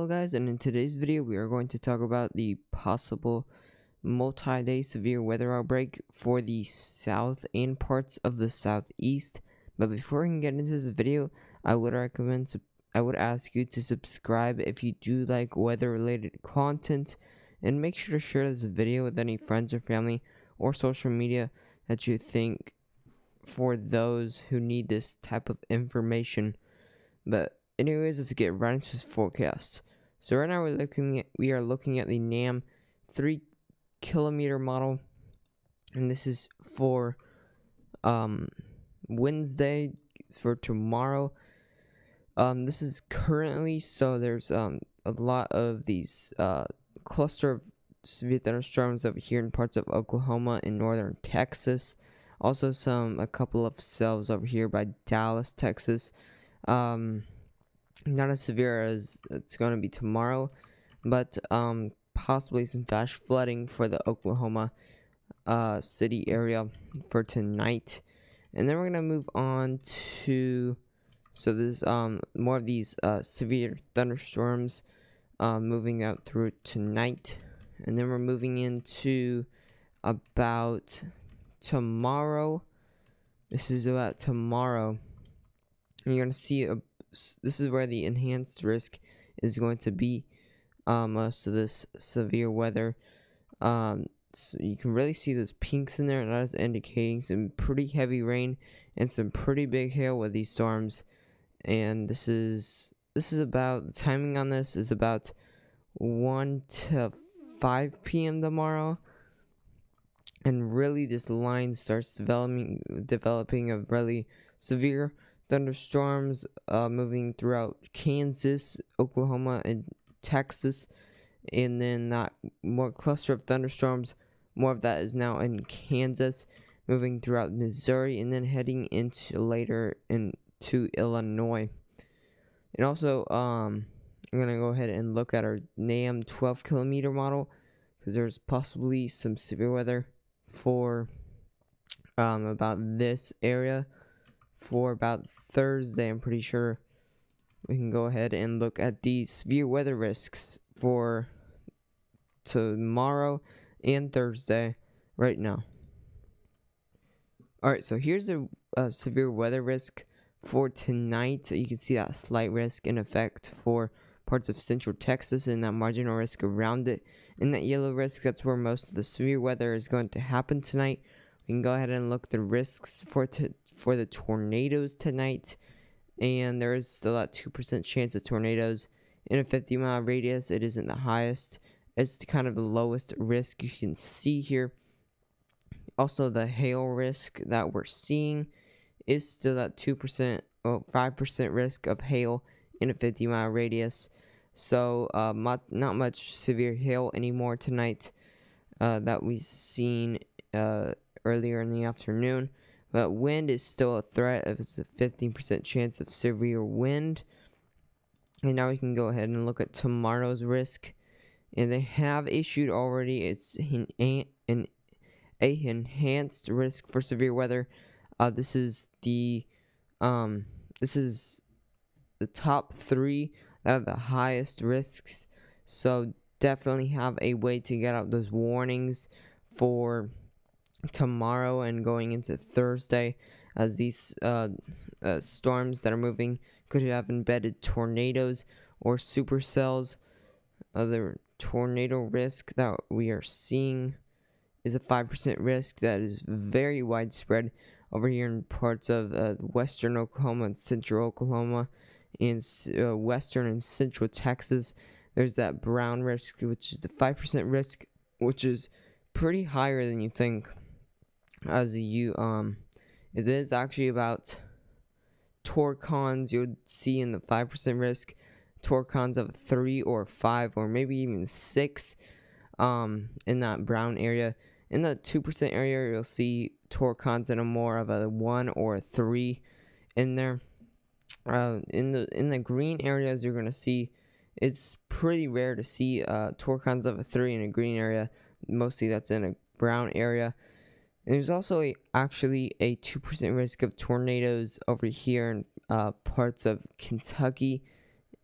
Hello guys, and in today's video we are going to talk about the possible multi-day severe weather outbreak for the south and parts of the southeast. But before we can get into this video, I would ask you to subscribe if you do like weather related content, and make sure to share this video with any friends or family or social media that you think for those who need this type of information. But anyways, let's get right into this forecast. So right now we are looking at the NAM 3 km model, and this is for Wednesday, for tomorrow. This is currently, so there's a lot of these cluster of severe thunderstorms over here in parts of Oklahoma and northern Texas. Also a couple of cells over here by Dallas, Texas. Not as severe as it's going to be tomorrow, but possibly some flash flooding for the Oklahoma City area for tonight. And then we're gonna move on to, so there's more of these severe thunderstorms moving out through tonight, and then we're moving into about tomorrow. This is about tomorrow. And you're gonna see this is where the enhanced risk is going to be most of this severe weather. So you can really see those pinks in there, and that is indicating some pretty heavy rain and some pretty big hail with these storms. And this is about, the timing on this is about 1 to 5 p.m. tomorrow. And really this line starts developing of really severe thunderstorms moving throughout Kansas, Oklahoma, and Texas. And then that more cluster of thunderstorms, more of that is now in Kansas, moving throughout Missouri, and then heading into later into Illinois. And also I'm gonna go ahead and look at our NAM 12 km model, because there's possibly some severe weather for about this area for about Thursday. I'm pretty sure we can go ahead and look at the severe weather risks for tomorrow and Thursday right now. Alright, so here's a severe weather risk for tonight. You can see that slight risk in effect for parts of central Texas, and that marginal risk around it. And that yellow risk, that's where most of the severe weather is going to happen tonight. We can go ahead and look at the risks for the tornadoes tonight. And there is still that 2% chance of tornadoes in a 50-mile radius. It isn't the highest. It's kind of the lowest risk you can see here. Also, the hail risk that we're seeing is still that 5% risk of hail in a 50-mile radius. So not much severe hail anymore tonight that we've seen earlier in the afternoon. But wind is still a threat. It's a 15% chance of severe wind. And now we can go ahead and look at tomorrow's risk. And they have issued already, it's an enhanced risk for severe weather. This is the top 3 that are the highest risks. So definitely have a way to get out those warnings for tomorrow and going into Thursday, as these storms that are moving could have embedded tornadoes or supercells. Other tornado risk that we are seeing is a 5% risk that is very widespread over here in parts of western Oklahoma and central Oklahoma, and western and central Texas. There's that brown risk, which is the 5% risk, which is pretty higher than you think. It is actually about torcons you would see in the 5% risk, torcons of 3 or 5 or maybe even 6 in that brown area. In the 2% area, you'll see torcons in a more of a 1 or a 3 in there. In the green areas, you're gonna see it's pretty rare to see torcons of a 3 in a green area. Mostly that's in a brown area. And there's also actually a 2% risk of tornadoes over here in parts of Kentucky,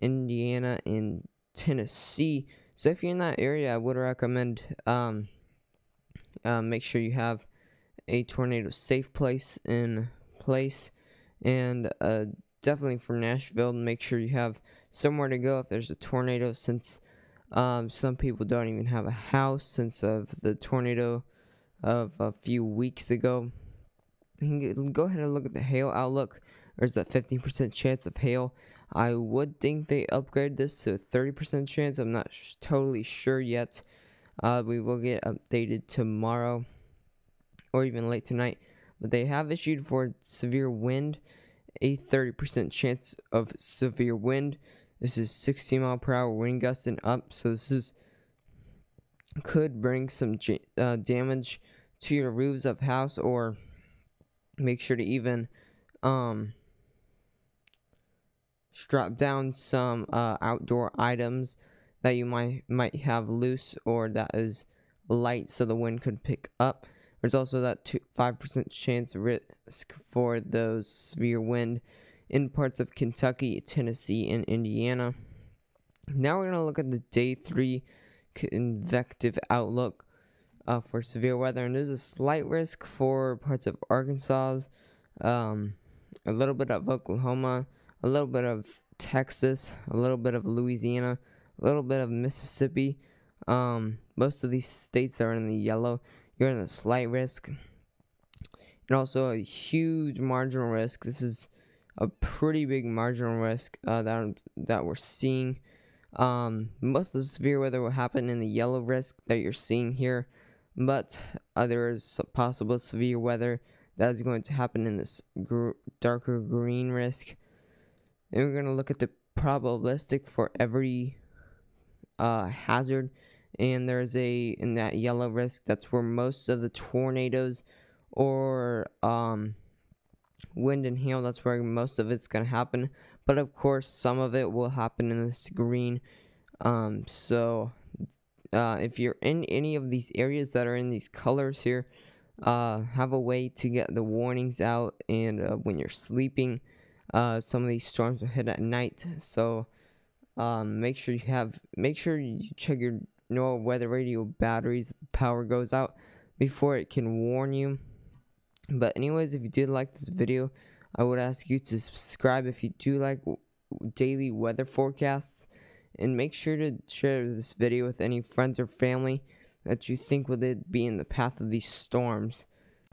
Indiana, and Tennessee. So if you're in that area, I would recommend make sure you have a tornado safe place in place, and definitely for Nashville, make sure you have somewhere to go if there's a tornado, since some people don't even have a house since of the tornado of a few weeks ago. You can go ahead and look at the hail outlook. There's a 15% chance of hail. I would think they upgrade this to a 30% chance. I'm not totally sure yet. We will get updated tomorrow or even late tonight. But they have issued for severe wind a 30% chance of severe wind. This is 60-mile-per-hour wind gusts and up. So this could bring some damage to your roofs of house, or make sure to even strap down some outdoor items that you might have loose or that is light, so the wind could pick up. There's also that 5% chance risk for those severe wind in parts of Kentucky, Tennessee, and Indiana. Now we're going to look at the day 3 convective outlook for severe weather, and there's a slight risk for parts of Arkansas, a little bit of Oklahoma, a little bit of Texas, a little bit of Louisiana, a little bit of Mississippi. Most of these states that are in the yellow, you're in a slight risk, and also a huge marginal risk. This is a pretty big marginal risk that we're seeing. Most of the severe weather will happen in the yellow risk that you're seeing here, but there is possible severe weather that is going to happen in this darker green risk. And we're going to look at the probabilistic for every hazard, and there's in that yellow risk, that's where most of the tornadoes or wind and hail, that's where most of it's going to happen. But of course, some of it will happen in this green. So if you're in any of these areas that are in these colors here, have a way to get the warnings out, and when you're sleeping, some of these storms will hit at night. So make sure you check your NOAA weather radio batteries if the power goes out before it can warn you. But anyways, if you did like this video, I would ask you to subscribe if you do like daily weather forecasts, and make sure to share this video with any friends or family that you think would be in the path of these storms.